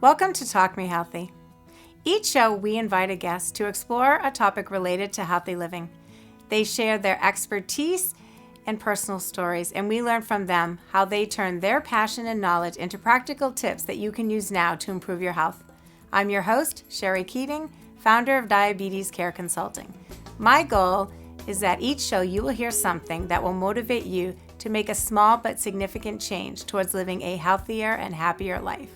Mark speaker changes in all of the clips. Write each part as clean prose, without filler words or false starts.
Speaker 1: Welcome to Talk Me Healthy. Each show, we invite a guest to explore a topic related to healthy living. They share their expertise and personal stories, and we learn from them how they turn their passion and knowledge into practical tips that you can use now to improve your health. I'm your host, Sherry Keating, founder of Diabetes Care Consulting. My goal is that each show you will hear something that will motivate you to make a small but significant change towards living a healthier and happier life.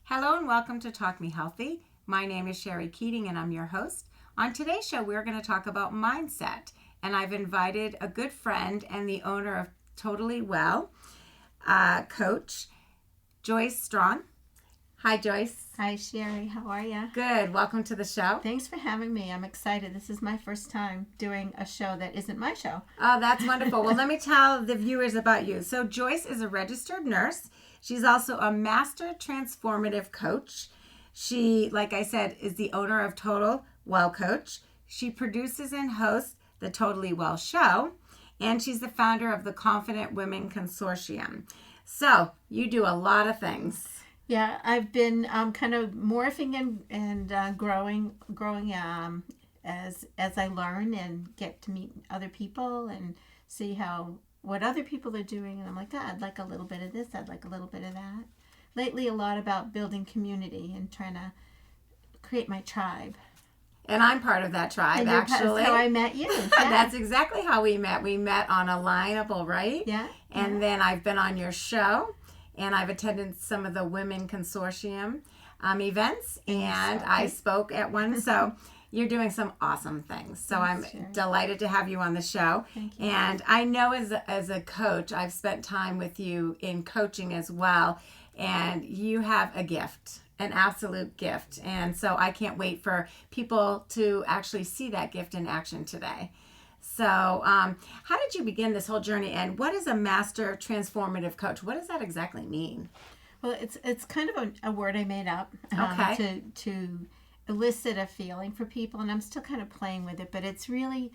Speaker 1: Hello and welcome to Talk Me Healthy. My name is Sherry Keating and I'm your host. On today's show, we're going to talk about mindset. And I've invited a good friend and the owner of Totally Well, Coach Joyce Strong. Hi, Joyce.
Speaker 2: Hi, Sherry. How are you?
Speaker 1: Good. Welcome to the show.
Speaker 2: Thanks for having me. I'm excited. This is my first time doing a show that isn't my show.
Speaker 1: Oh, that's wonderful. Well, let me tell the viewers about you. So Joyce is a registered nurse. She's also a master transformative coach. She, like I said, is the owner of Total Well Coach. She produces and hosts the Totally Well Show, and she's the founder of the Confident Women Consortium. So you do a lot of things.
Speaker 2: Yeah, I've been kind of morphing and growing as I learn and get to meet other people and see what other people are doing. And I'm like, I'd like a little bit of this. I'd like a little bit of that. Lately, a lot about building community and trying to create my tribe.
Speaker 1: And I'm part of that tribe, actually.
Speaker 2: That's how I met you. Yeah.
Speaker 1: That's exactly how we met. We met on a Lineable, right?
Speaker 2: Yeah.
Speaker 1: And then I've been on your show, and I've attended some of the Women Consortium events, and I spoke at one. So you're doing some awesome things. So I'm delighted to have you on the show.
Speaker 2: Thank you.
Speaker 1: And I know as a coach, I've spent time with you in coaching as well, and you have a gift. An absolute gift. And so I can't wait for people to actually see that gift in action today. So how did you begin this whole journey, and what is a master transformative coach? What does that exactly mean?
Speaker 2: Well, it's kind of a word I made up to elicit a feeling for people, and I'm still kind of playing with it, but it's really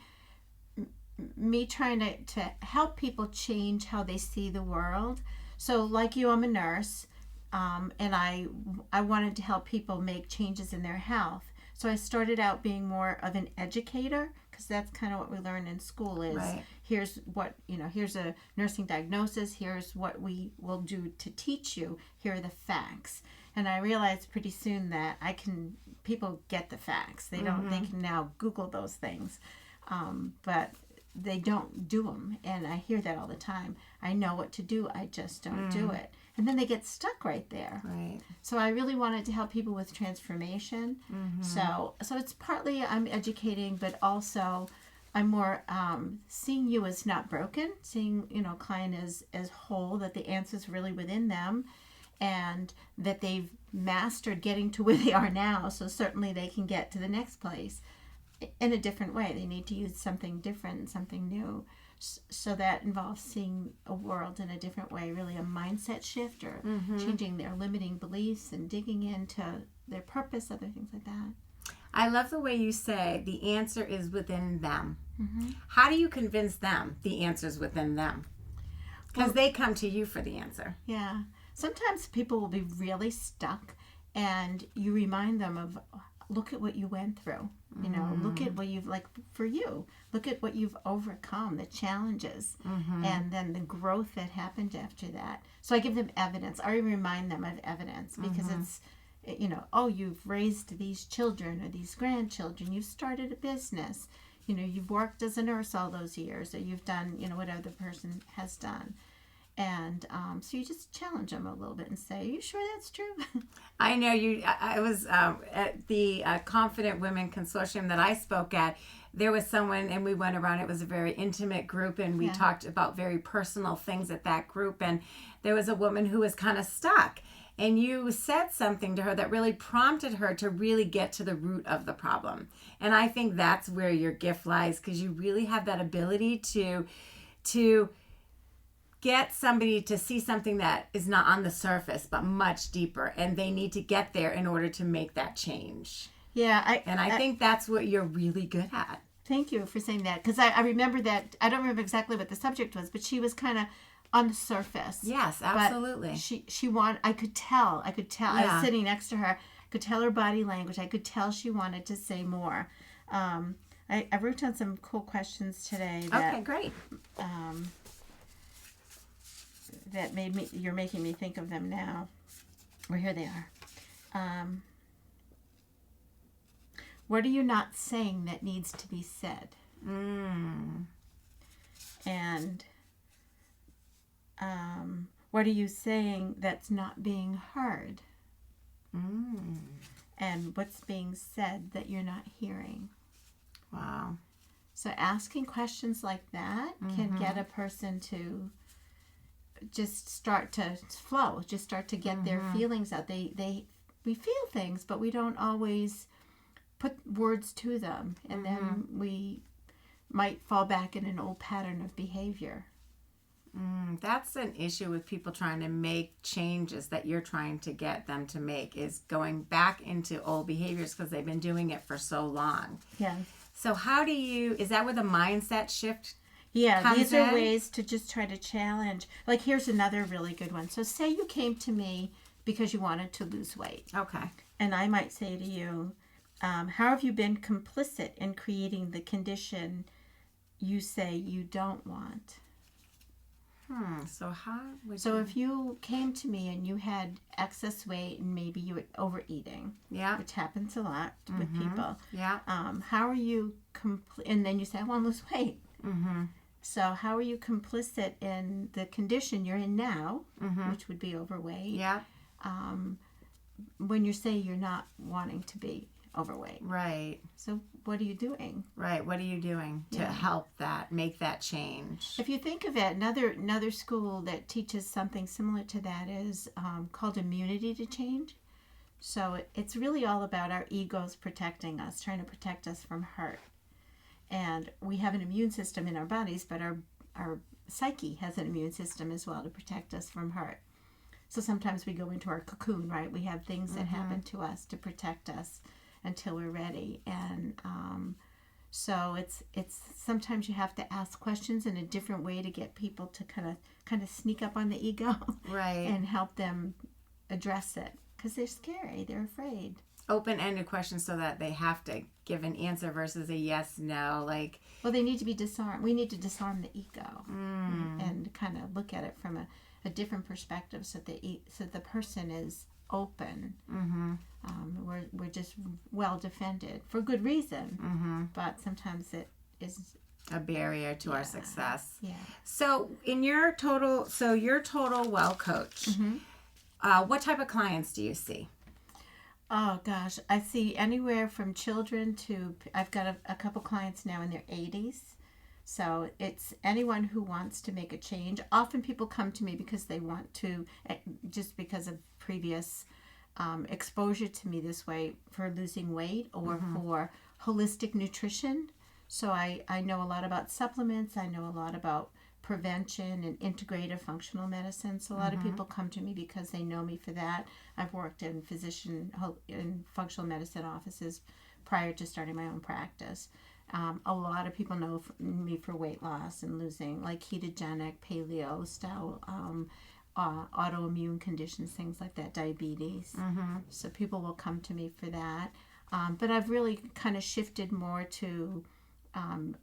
Speaker 2: me trying to help people change how they see the world. So like you, I'm a nurse. And I wanted to help people make changes in their health. So I started out being more of an educator, because that's kind of what we learn in school is here's a nursing diagnosis, here's what we will do to teach you, here are the facts. And I realized pretty soon that people get the facts. They don't, they can now Google those things. But they don't do them. And I hear that all the time. I know what to do, I just don't do it. And then they get stuck right there.
Speaker 1: Right.
Speaker 2: So I really wanted to help people with transformation. So it's partly I'm educating, but also I'm more seeing you as not broken, seeing client as whole, that the answer's really within them, and that they've mastered getting to where they are now. So certainly they can get to the next place in a different way. They need to use something different, something new. So that involves seeing a world in a different way, really a mindset shift, or changing their limiting beliefs and digging into their purpose, other things like that.
Speaker 1: I love the way you say the answer is within them. How do you convince them the answer's within them? Because they come to you for the answer.
Speaker 2: Yeah. Sometimes people will be really stuck, and you remind them of, look at what you went through. Look at what you've, look at what you've overcome, the challenges, and then the growth that happened after that. So I give them evidence. I remind them of evidence, because it's, you've raised these children or these grandchildren. You've started a business. You've worked as a nurse all those years, or you've done, whatever the person has done. And so you just challenge them a little bit and say, are you sure that's true?
Speaker 1: I know you. I was at the Confident Women Consortium that I spoke at. There was someone, and we went around. It was a very intimate group, and we talked about very personal things at that group. And there was a woman who was kind of stuck. And you said something to her that really prompted her to really get to the root of the problem. And I think that's where your gift lies, because you really have that ability to get somebody to see something that is not on the surface but much deeper, and they need to get there in order to make that change.
Speaker 2: Yeah,
Speaker 1: I think that's what you're really good at.
Speaker 2: Thank you for saying that, because I remember that. I don't remember exactly what the subject was, but she was kind of on the surface.
Speaker 1: Yes, absolutely.
Speaker 2: But she wanted. I could tell. Yeah. I was sitting next to her. I could tell her body language. I could tell she wanted to say more. I wrote down some cool questions today.
Speaker 1: Okay, great.
Speaker 2: That made me. You're making me think of them now. Well, here they are. What are you not saying that needs to be said? And what are you saying that's not being heard? And what's being said that you're not hearing?
Speaker 1: Wow.
Speaker 2: So asking questions like that can get a person to just start to flow, just start to get their feelings out. We feel things, but we don't always put words to them, and then we might fall back in an old pattern of behavior.
Speaker 1: That's an issue with people trying to make changes that you're trying to get them to make, is going back into old behaviors because they've been doing it for so long.
Speaker 2: Yeah.
Speaker 1: So how do you, is that where the mindset shift
Speaker 2: Yeah, these are ways to just try to challenge. Like, here's another really good one. So say you came to me because you wanted to lose weight.
Speaker 1: Okay.
Speaker 2: And I might say to you, how have you been complicit in creating the condition you say you don't want? So if you came to me and you had excess weight and maybe you were overeating, which happens a lot with people, how are you and then you say, I want to lose weight. So how are you complicit in the condition you're in now, which would be overweight, when you say you're not wanting to be overweight?
Speaker 1: Right.
Speaker 2: So what are you doing?
Speaker 1: Right. What are you doing to help that, make that change?
Speaker 2: If you think of it, another school that teaches something similar to that is called immunity to change. So it's really all about our egos protecting us, trying to protect us from hurt. And we have an immune system in our bodies, but our psyche has an immune system as well to protect us from hurt. So sometimes we go into our cocoon, right? We have things that happen to us to protect us until we're ready. And so it's sometimes you have to ask questions in a different way to get people to kind of sneak up on the ego,
Speaker 1: right,
Speaker 2: and help them address it, because they're scary, they're afraid.
Speaker 1: Open-ended questions so that they have to give an answer versus a yes, no, like.
Speaker 2: Well, they need to be disarmed. We need to disarm the ego and kind of look at it from a different perspective, so the person is open. We're just well defended for good reason, but sometimes it is
Speaker 1: a barrier to our success.
Speaker 2: Yeah.
Speaker 1: So your total well coach, what type of clients do you see?
Speaker 2: Oh gosh, I see anywhere from children to, I've got a couple clients now in their 80s. So it's anyone who wants to make a change. Often people come to me because they want to, just because of previous exposure to me this way, for losing weight or for holistic nutrition. So I know a lot about supplements. I know a lot about prevention and integrative functional medicine. So a lot of people come to me because they know me for that. I've worked in in functional medicine offices prior to starting my own practice. A lot of people know me for weight loss and losing, like ketogenic, paleo style, autoimmune conditions, things like that, diabetes. So people will come to me for that. But I've really kind of shifted more to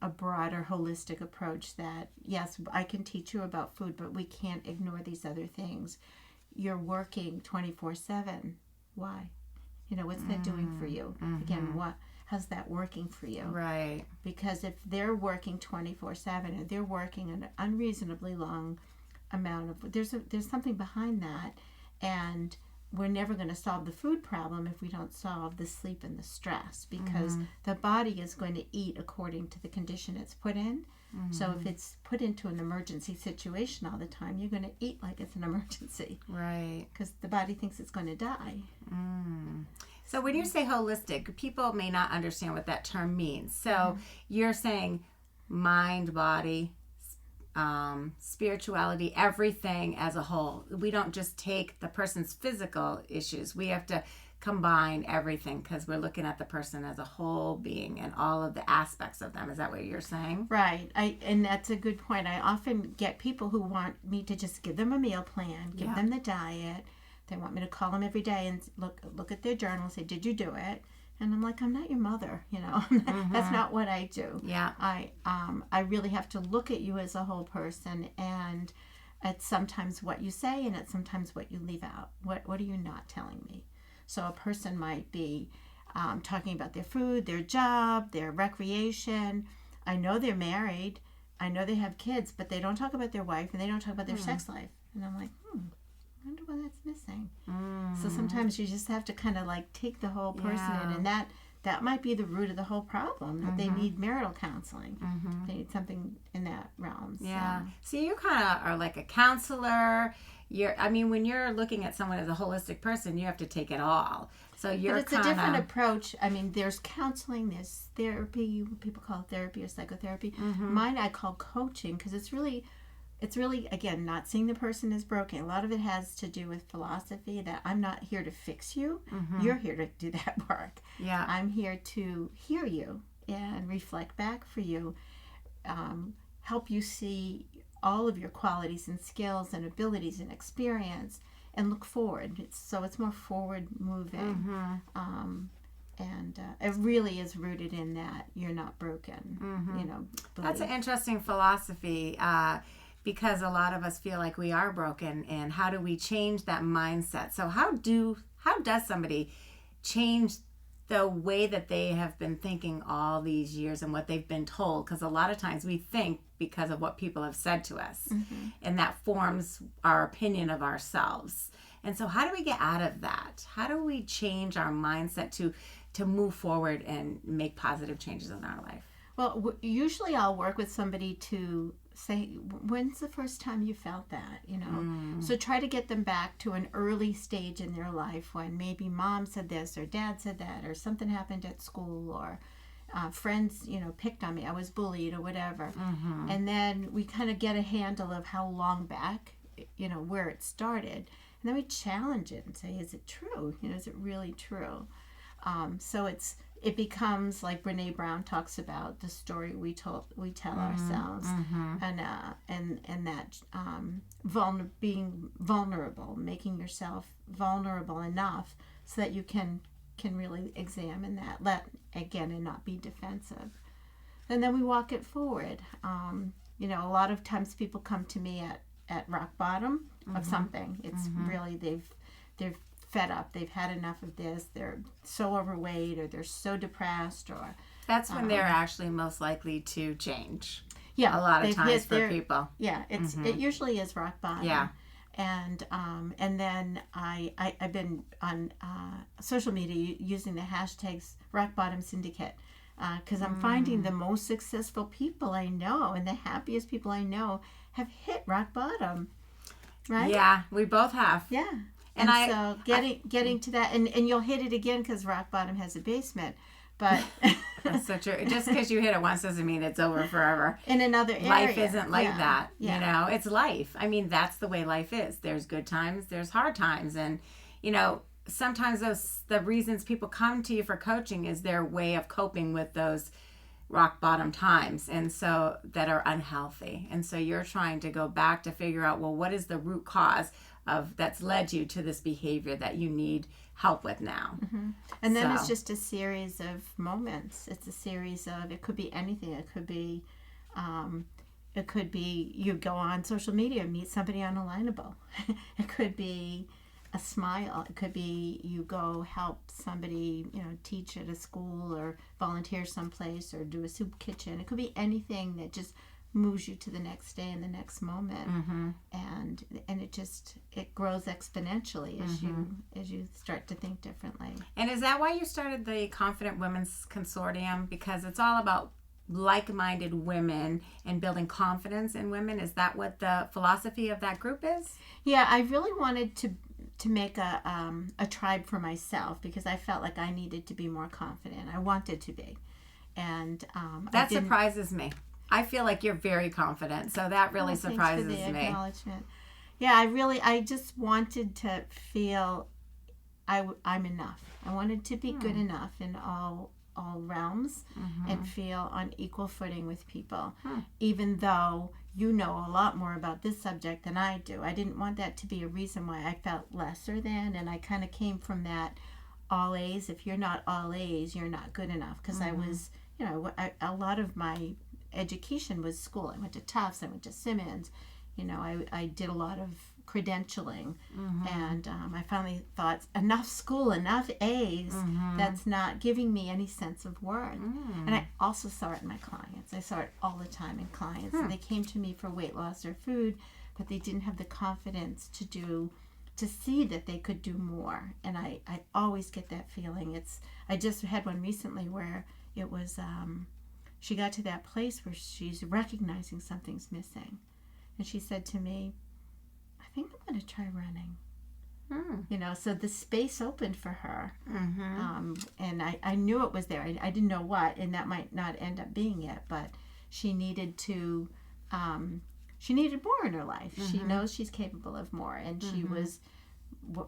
Speaker 2: a broader holistic approach that, yes, I can teach you about food, but we can't ignore these other things. You're working 24/7. Why? What's that doing for you? Again, how's that working for you?
Speaker 1: Right.
Speaker 2: Because if they're working 24/7 and they're working an unreasonably long amount of, there's something behind that, and we're never going to solve the food problem if we don't solve the sleep and the stress, because the body is going to eat according to the condition it's put in. So if it's put into an emergency situation all the time, you're going to eat like it's an emergency.
Speaker 1: Right.
Speaker 2: Because the body thinks it's going to die.
Speaker 1: So when you say holistic, people may not understand what that term means. So you're saying mind, body, spirituality, everything as a whole. We don't just take the person's physical issues. We have to combine everything because we're looking at the person as a whole being and all of the aspects of them. Is that what you're saying?
Speaker 2: Right. And that's a good point. I often get people who want me to just give them a meal plan, give them the diet. They want me to call them every day and look at their journal and say, did you do it? And I'm like, I'm not your mother, you know. That's not what I do.
Speaker 1: Yeah.
Speaker 2: I really have to look at you as a whole person, and it's sometimes what you say and it's sometimes what you leave out. What are you not telling me? So a person might be talking about their food, their job, their recreation. I know they're married. I know they have kids, but they don't talk about their wife and they don't talk about their sex life. And I'm like, I wonder what that's missing. So sometimes you just have to kind of like take the whole person in, and that might be the root of the whole problem, that they need marital counseling. They need something in that realm.
Speaker 1: Yeah. So you kind of are like a counselor. When you're looking at someone as a holistic person, you have to take it all. So
Speaker 2: But it's a different approach. I mean, there's counseling, there's therapy. People call it therapy or psychotherapy. Mine I call coaching, because it's really, again, not seeing the person as broken. A lot of it has to do with philosophy, that I'm not here to fix you. You're here to do that work.
Speaker 1: Yeah.
Speaker 2: I'm here to hear you and reflect back for you, help you see all of your qualities and skills and abilities and experience, and look forward. It's more forward moving. And it really is rooted in that you're not broken. You know,
Speaker 1: that's an interesting philosophy. Because a lot of us feel like we are broken, and how do we change that mindset? So how does somebody change the way that they have been thinking all these years and what they've been told? Because a lot of times we think because of what people have said to us, and that forms our opinion of ourselves. And so how do we get out of that? How do we change our mindset to move forward and make positive changes in our life?
Speaker 2: Well, usually I'll work with somebody to say, when's the first time you felt that, you know? So try to get them back to an early stage in their life when maybe mom said this or dad said that, or something happened at school, or friends, you know, picked on me, I was bullied or whatever. And then we kind of get a handle of how long back, you know, where it started. And then we challenge it and say, is it true? You know, is it really true? So it becomes like Brene Brown talks about, the story we tell ourselves, and that being vulnerable, making yourself vulnerable enough so that you can really examine that, and not be defensive. And then we walk it forward. You know, a lot of times people come to me at rock bottom of something. It's really they've fed up, they've had enough of this, they're so overweight, or they're so depressed, or
Speaker 1: that's when they're actually most likely to change.
Speaker 2: Yeah,
Speaker 1: a lot of times for people.
Speaker 2: Yeah, it usually is rock bottom.
Speaker 1: Yeah.
Speaker 2: And then I've been on social media using the hashtags Rock Bottom Syndicate, because I'm finding the most successful people I know and the happiest people I know have hit rock bottom. Right?
Speaker 1: Yeah, we both have.
Speaker 2: Yeah. And getting to that, and you'll hit it again because rock bottom has a basement. But
Speaker 1: that's so true. Just because you hit it once doesn't mean it's over forever.
Speaker 2: In another area.
Speaker 1: Life isn't like that. Yeah. You know, it's life. I mean, that's the way life is. There's good times, there's hard times. And, you know, sometimes the reasons people come to you for coaching is their way of coping with those rock bottom times, and so that are unhealthy. And so you're trying to go back to figure out, well, what is the root cause of that's led you to this behavior that you need help with now.
Speaker 2: And then it's just a series of moments. It's a series of, it could be anything. It could be you go on social media and meet somebody unalignable. It could be a smile. It could be you go help somebody, you know, teach at a school or volunteer someplace or do a soup kitchen. It could be anything that just moves you to the next day and the next moment. And it grows exponentially as you start to think differently.
Speaker 1: And is that why you started the Confident Women's Consortium? Because it's all about like-minded women and building confidence in women. Is that what the philosophy of that group is?
Speaker 2: Yeah, I really wanted to make a tribe for myself because I felt like I needed to be more confident. I wanted to be. And
Speaker 1: that surprises me. I feel like you're very confident, so that really surprises
Speaker 2: thanks for the
Speaker 1: me.
Speaker 2: Acknowledgement. Yeah, I just wanted to feel I'm enough. I wanted to be good enough in all realms and feel on equal footing with people, even though you know a lot more about this subject than I do. I didn't want that to be a reason why I felt lesser than, and I kind of came from that all A's. If you're not all A's, you're not good enough, because I was, a lot of my education was school. I went to Tufts, I went to Simmons, I did a lot of credentialing, and I finally thought, enough school, enough A's, that's not giving me any sense of worth. And I also saw it in my clients. I saw it all the time in clients. And they came to me for weight loss or food, but they didn't have the confidence to see that they could do more. And I always get that feeling. I just had one recently where it was, she got to that place where she's recognizing something's missing. And she said to me, I think I'm going to try running. So the space opened for her. And I knew it was there. I didn't know what, and that might not end up being it, but she needed more in her life. She knows she's capable of more, and she was,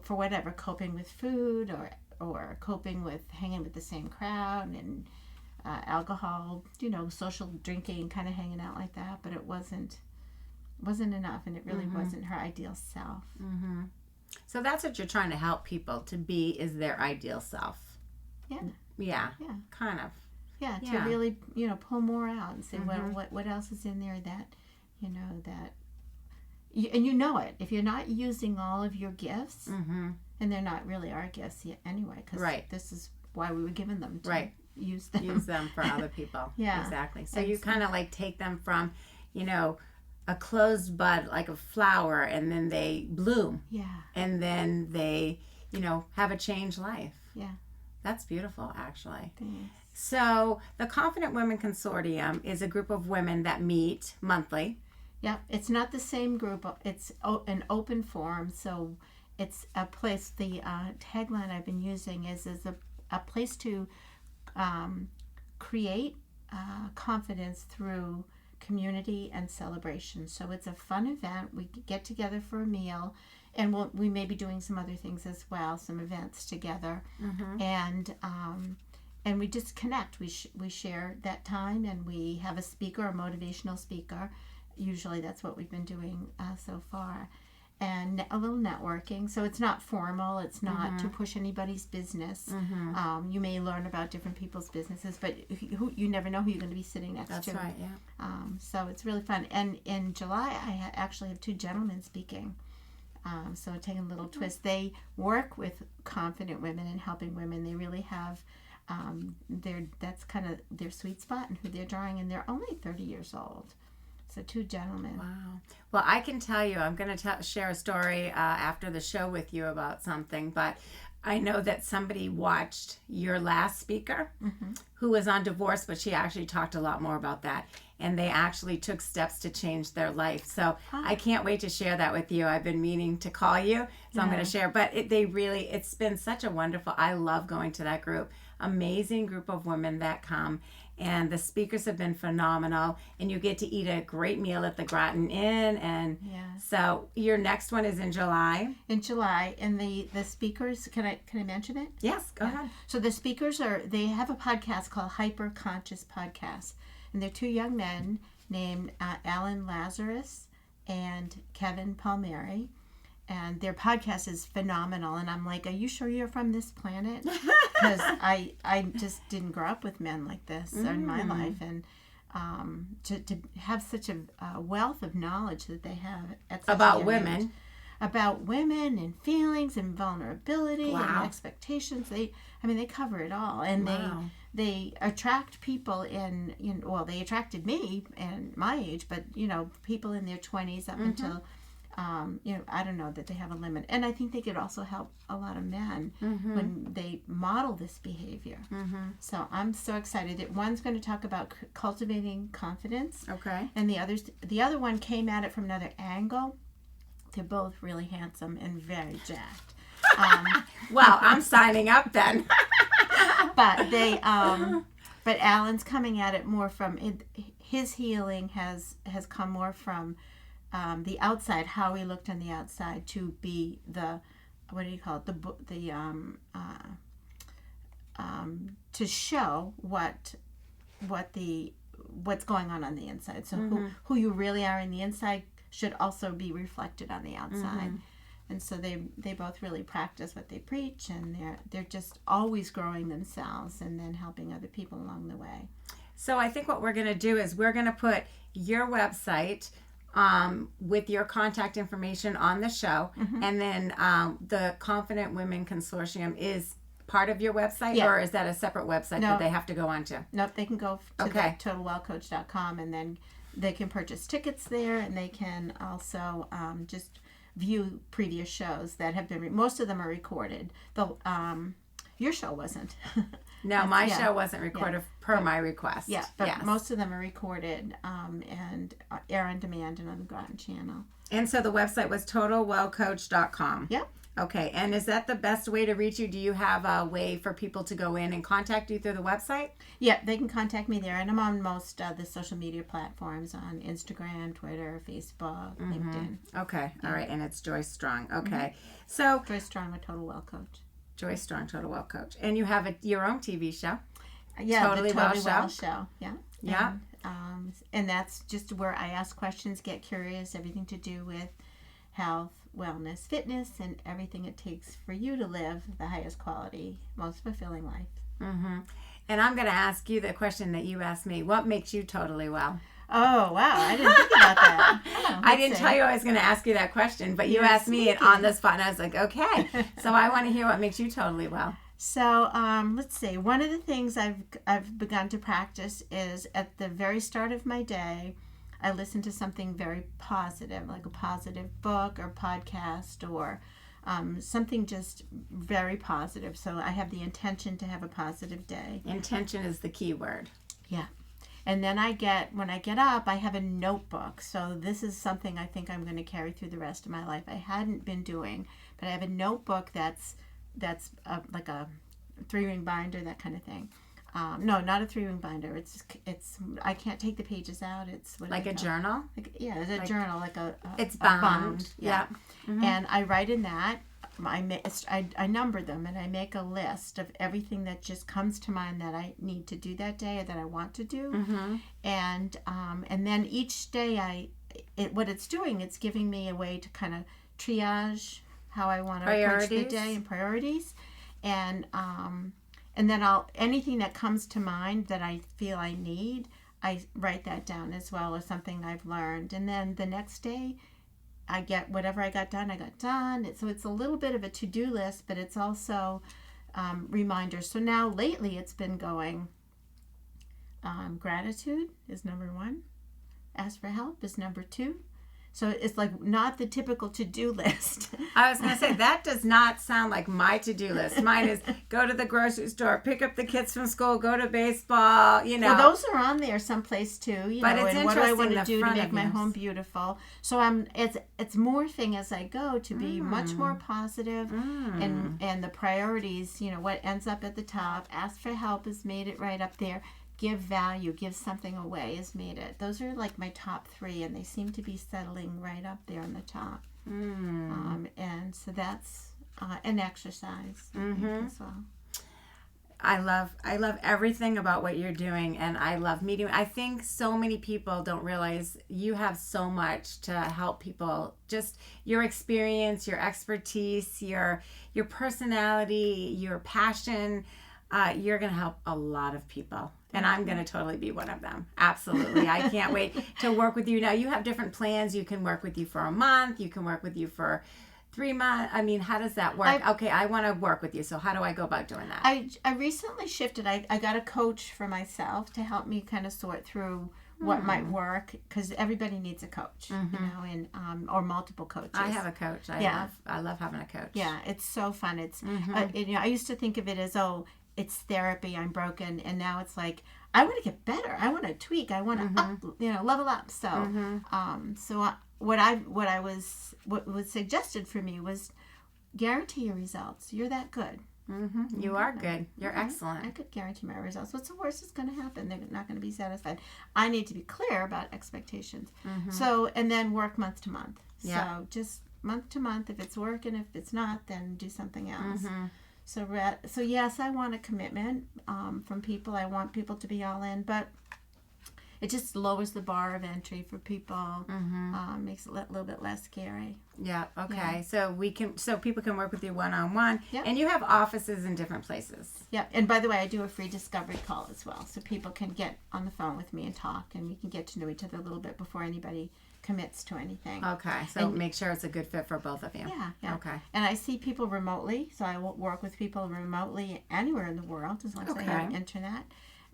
Speaker 2: for whatever, coping with food or coping with hanging with the same crowd and alcohol, social drinking, kind of hanging out like that, but it wasn't enough, and it really wasn't her ideal self.
Speaker 1: So that's what you're trying to help people to be, is their ideal self. Yeah, kind of.
Speaker 2: To really pull more out and say what else is in there that and you know it if you're not using all of your gifts, and they're not really our gifts yet anyway, because this is why we were given them to use them
Speaker 1: for other people. Exactly. So
Speaker 2: and
Speaker 1: you kind of like take them from a closed bud, like a flower, and then they bloom. And then they, have a changed life. That's beautiful, actually.
Speaker 2: Thanks.
Speaker 1: So the Confident Women Consortium is a group of women that meet monthly.
Speaker 2: It's not the same group. It's an open forum, so it's a place. The tagline I've been using is a place to create confidence through community and celebration. So it's a fun event. We get together for a meal, and we may be doing some other things as well, some events together, and we just connect. We share that time, and we have a speaker, a motivational speaker. Usually that's what we've been doing so far, and a little networking. So it's not formal. It's not to push anybody's business. You may learn about different people's businesses, but you never know who you're going to be sitting next to.
Speaker 1: That's right, yeah.
Speaker 2: So it's really fun. And in July, I actually have 2 gentlemen speaking. So taking a little twist. They work with confident women and helping women. They really have that's kind of their sweet spot and who they're drawing, and they're only 30 years old. So 2 gentlemen.
Speaker 1: Wow. Well, I can tell you, I'm going to share a story after the show with you about something, but I know that somebody watched your last speaker who was on divorce, but she actually talked a lot more about that, and they actually took steps to change their life. So I can't wait to share that with you. I've been meaning to call you, so I'm going to share. But it's been such a wonderful, I love going to that group. Amazing group of women that come. And the speakers have been phenomenal, and you get to eat a great meal at the Groton Inn. And so your next one is in July.
Speaker 2: In July, and the speakers, can I mention it?
Speaker 1: Yes, go ahead.
Speaker 2: So the speakers they have a podcast called Hyper Conscious Podcast, and they're 2 young men named Alan Lazarus and Kevin Palmieri. And their podcast is phenomenal. And I'm like, are you sure you're from this planet? Because I just didn't grow up with men like this in my life. And to have such a wealth of knowledge that they have
Speaker 1: about women.
Speaker 2: Age, about women and feelings and vulnerability and expectations. They cover it all. And they attract people they attracted me and my age, but, people in their 20s up until I don't know that they have a limit. And I think they could also help a lot of men when they model this behavior. So I'm so excited that one's going to talk about cultivating confidence.
Speaker 1: Okay.
Speaker 2: And the other one came at it from another angle. They're both really handsome and very jacked.
Speaker 1: Well, I'm signing up then.
Speaker 2: But Alan's coming at it more from his healing has come more from the outside, how he looked on the outside, to be the, what do you call it, to show what's going on the inside. So who you really are in the inside should also be reflected on the outside. And so they both really practice what they preach, and they're just always growing themselves and then helping other people along the way.
Speaker 1: So I think what we're going to do is we're going to put your website with your contact information on the show, and then the Confident Women Consortium is part of your website, or is that a separate website that they have to go onto?
Speaker 2: Nope, they can go to totalwellcoach.com, and then they can purchase tickets there, and they can also just view previous shows that have been most of them are recorded. Your show wasn't.
Speaker 1: No, my show wasn't recorded per my request.
Speaker 2: Yeah, but most of them are recorded and air on demand and on the Groton channel. And
Speaker 1: so the website was totalwellcoach.com.
Speaker 2: Yep.
Speaker 1: Okay, and is that the best way to reach you? Do you have a way for people to go in and contact you through the website?
Speaker 2: Yeah, they can contact me there, and I'm on most of the social media platforms, on Instagram, Twitter, Facebook, LinkedIn.
Speaker 1: Okay, all right, and it's Joyce Strong. Okay, so
Speaker 2: Joyce Strong with Total Well Coach.
Speaker 1: Joyce Strong, Total Well Coach, and you have your own TV show.
Speaker 2: Yeah, the Totally Well Show. Yeah.
Speaker 1: Yeah.
Speaker 2: And that's just where I ask questions, get curious, everything to do with health, wellness, fitness, and everything it takes for you to live the highest quality, most fulfilling life.
Speaker 1: And I'm going to ask you the question that you asked me. What makes you totally well?
Speaker 2: Oh, wow. I didn't think about that.
Speaker 1: I didn't tell you I was going to ask you that question, but you asked me it on the spot, and I was like, okay. So I want to hear what makes you totally well.
Speaker 2: So let's see. One of the things I've begun to practice is at the very start of my day, I listen to something very positive, like a positive book or podcast or something just very positive. So I have the intention to have a positive day.
Speaker 1: Intention is the key word.
Speaker 2: Yeah. And then when I get up, I have a notebook. So this is something I think I'm going to carry through the rest of my life. I hadn't been doing, but I have a notebook that's like a 3-ring binder, that kind of thing. No, not a 3-ring binder. It's I can't take the pages out. It's
Speaker 1: like a journal.
Speaker 2: It's a journal, like
Speaker 1: it's bound.
Speaker 2: Yeah. And I write in that. I number them, and I make a list of everything that just comes to mind that I need to do that day or that I want to do. And then each day what it's doing, it's giving me a way to kind of triage how I want to approach the day and priorities. And then anything that comes to mind that I feel I need, I write that down as well as something I've learned. And then the next day, I get whatever I got done. So it's a little bit of a to-do list, but it's also reminders. So now lately it's been going, gratitude is number 1. Ask for help is number 2. So it's like not the typical to-do list.
Speaker 1: I was going to say, that does not sound like my to-do list. Mine is go to the grocery store, pick up the kids from school, go to baseball,
Speaker 2: Well, those are on there someplace too,
Speaker 1: but it's
Speaker 2: and
Speaker 1: interesting,
Speaker 2: what do I want to do to make my home beautiful. So it's morphing as I go to be much more positive, and the priorities, what ends up at the top, ask for help has made it right up there. Give value, give something away has made it. Those are like my top 3, and they seem to be settling right up there on the top. And so that's an exercise as well.
Speaker 1: I love everything about what you're doing, and I love meeting. I think so many people don't realize you have so much to help people. Just your experience, your expertise, your personality, your passion. You're going to help a lot of people. And I'm going to totally be one of them. Absolutely. I can't wait to work with you. Now, you have different plans. You can work with you for a month. You can work with you for 3 months. I mean, how does that work? Okay, I want to work with you. So how do I go about doing that?
Speaker 2: I recently shifted. I got a coach for myself to help me kind of sort through what might work, because everybody needs a coach, you know, and or multiple coaches.
Speaker 1: I have a coach. I love having a coach.
Speaker 2: Yeah, it's so fun. It's you know, I used to think of it as, oh, it's therapy, I'm broken, and now it's like, I want to get better. I want to tweak. I want to up, you know, level up. So what was suggested for me was guarantee your results. You're that good.
Speaker 1: You are good. You're excellent.
Speaker 2: I could guarantee my results. What's the worst that's going to happen? They're not going to be satisfied. I need to be clear about expectations. So, and then work month to month.
Speaker 1: Yeah.
Speaker 2: So just month to month. If it's working, if it's not, then do something else. So yes, I want a commitment from people. I want people to be all in, but it just lowers the bar of entry for people. Makes it a little bit less scary.
Speaker 1: Yeah. Okay. Yeah. So people can work with you one-on-one. Yep. And you have offices in different places.
Speaker 2: Yeah. And by the way, I do a free discovery call as well, so people can get on the phone with me and talk, and we can get to know each other a little bit before anybody commits to anything.
Speaker 1: Okay. So make sure it's a good fit for both of you.
Speaker 2: Yeah. Okay. And I see people remotely, so I will work with people remotely anywhere in the world as long as they have internet.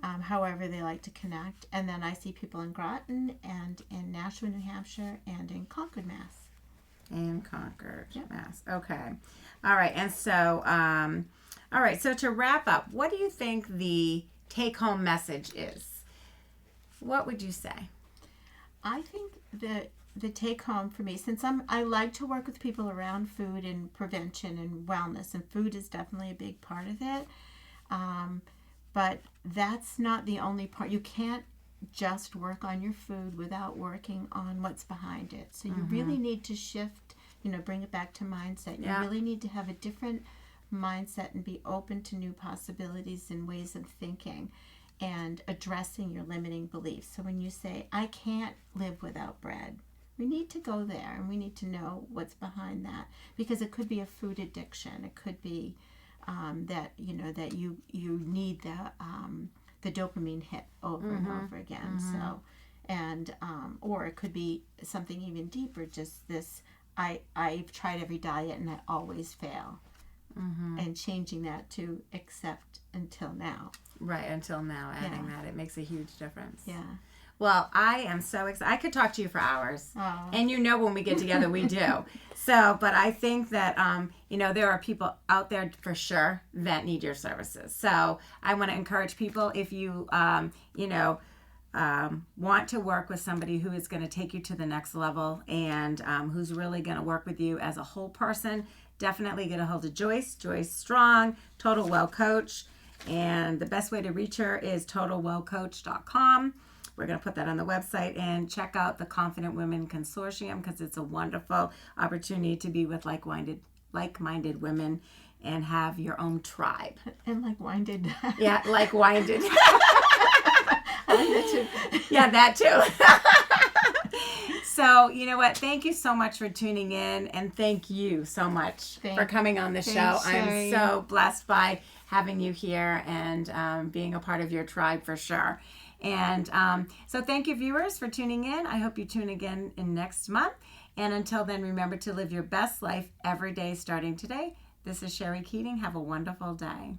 Speaker 2: However they like to connect. And then I see people in Groton and in Nashua, New Hampshire, and in Concord, Mass.
Speaker 1: Mass. Okay. All right. And so, so to wrap up, what do you think the take-home message is? What would you say?
Speaker 2: I think that the take-home for me, since I like to work with people around food and prevention and wellness, and food is definitely a big part of it. But that's not the only part. You can't just work on your food without working on what's behind it. So you really need to shift, bring it back to mindset. You really need to have a different mindset and be open to new possibilities and ways of thinking and addressing your limiting beliefs. So when you say, I can't live without bread, we need to go there and we need to know what's behind that, because it could be a food addiction. It could be that you need the dopamine hit over and over again. So, and or it could be something even deeper. Just this, I've tried every diet and I always fail, and changing that to accept until now.
Speaker 1: Right, until now. Adding that, it makes a huge difference.
Speaker 2: Yeah.
Speaker 1: Well, I am so excited. I could talk to you for hours.
Speaker 2: Oh.
Speaker 1: And when we get together, we do. But I think that, there are people out there for sure that need your services. So I want to encourage people, if you, want to work with somebody who is going to take you to the next level and who's really going to work with you as a whole person, definitely get a hold of Joyce. Joyce Strong, Total Well Coach. And the best way to reach her is totalwellcoach.com. We're going to put that on the website, and check out the Confident Women Consortium, because it's a wonderful opportunity to be with like-minded women and have your own tribe.
Speaker 2: And like-minded.
Speaker 1: Yeah, like-minded.
Speaker 2: That too.
Speaker 1: Yeah, that too. So, you know what? Thank you so much for tuning in, and thank you so much for coming on the show. I'm so blessed by having you here and being a part of your tribe for sure. And so thank you, viewers, for tuning in. I hope you tune again in next month. And until then, remember to live your best life every day starting today. This is Sherry Keating. Have a wonderful day.